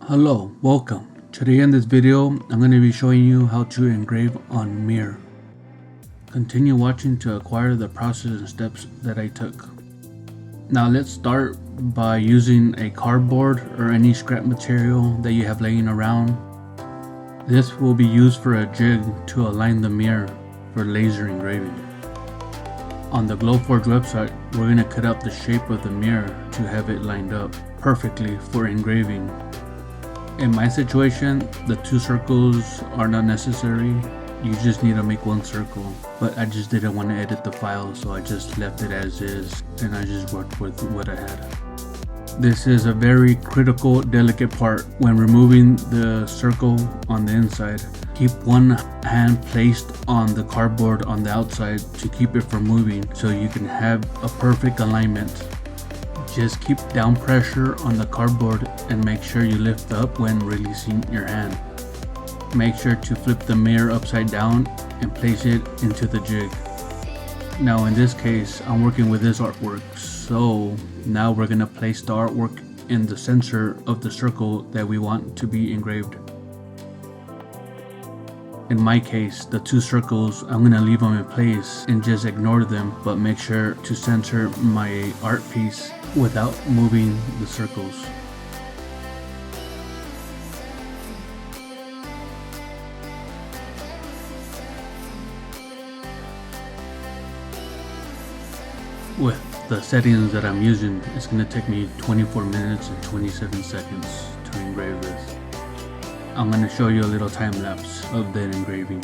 Hello, welcome. Today in this video, I'm going to be showing you how to engrave on mirror. Continue watching to acquire the process and steps that I took. Now let's start by using a cardboard or any scrap material that you have laying around. This will be used for a jig to align the mirror for laser engraving. On the Glowforge website, we're going to cut out the shape of the mirror to have it lined up perfectly for engraving. In my situation, the two circles are not necessary. You just need to make one circle, but I just didn't want to edit the file, so I just left it as is and I just worked with what I had. This is a very critical, delicate part. When removing the circle on the inside, keep one hand placed on the cardboard on the outside to keep it from moving so you can have a perfect alignment. Just keep down pressure on the cardboard and make sure you lift up when releasing your hand. Make sure to flip the mirror upside down and place it into the jig. Now in this case, I'm working with this artwork, so now we're going to place the artwork in the center of the circle that we want to be engraved. In my case, the two circles, I'm going to leave them in place and just ignore them, but make sure to center my art piece without moving the circles. With the settings that I'm using, it's going to take me 24 minutes and 27 seconds to engrave this. I'm going to show you a little time lapse of that engraving.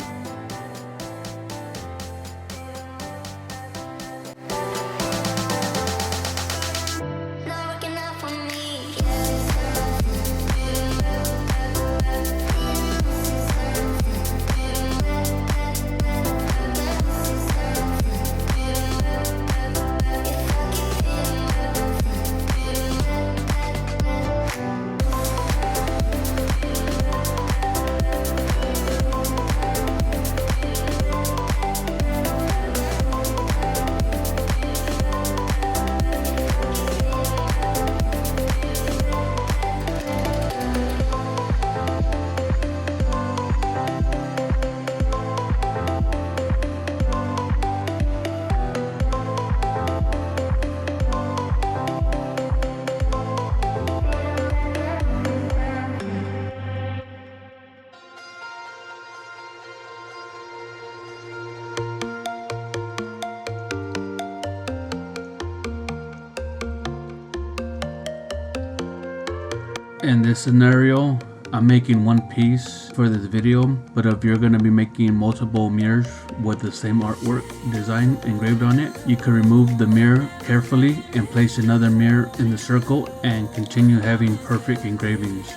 In this scenario, I'm making one piece for this video, but if you're going to be making multiple mirrors with the same artwork design engraved on it, you can remove the mirror carefully and place another mirror in the circle and continue having perfect engravings.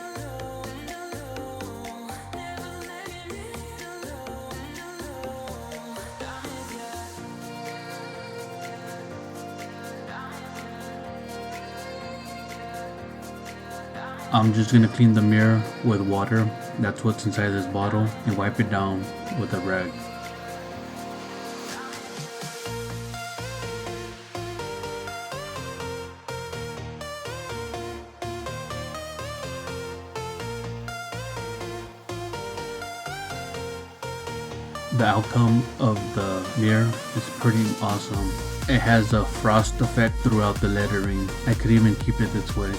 I'm just going to clean the mirror with water, that's what's inside this bottle, and wipe it down with a rag. The outcome of the mirror is pretty awesome. It has a frost effect throughout the lettering. I could even keep it this way.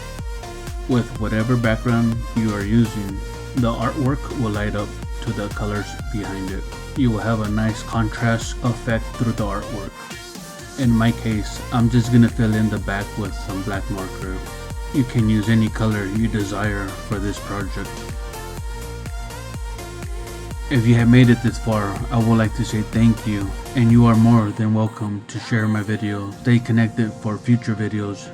With whatever background you are using, the artwork will light up to the colors behind it. You will have a nice contrast effect through the artwork. In my case, I'm just going to fill in the back with some black marker. You can use any color you desire for this project. If you have made it this far, I would like to say thank you, and you are more than welcome to share my video. Stay connected for future videos.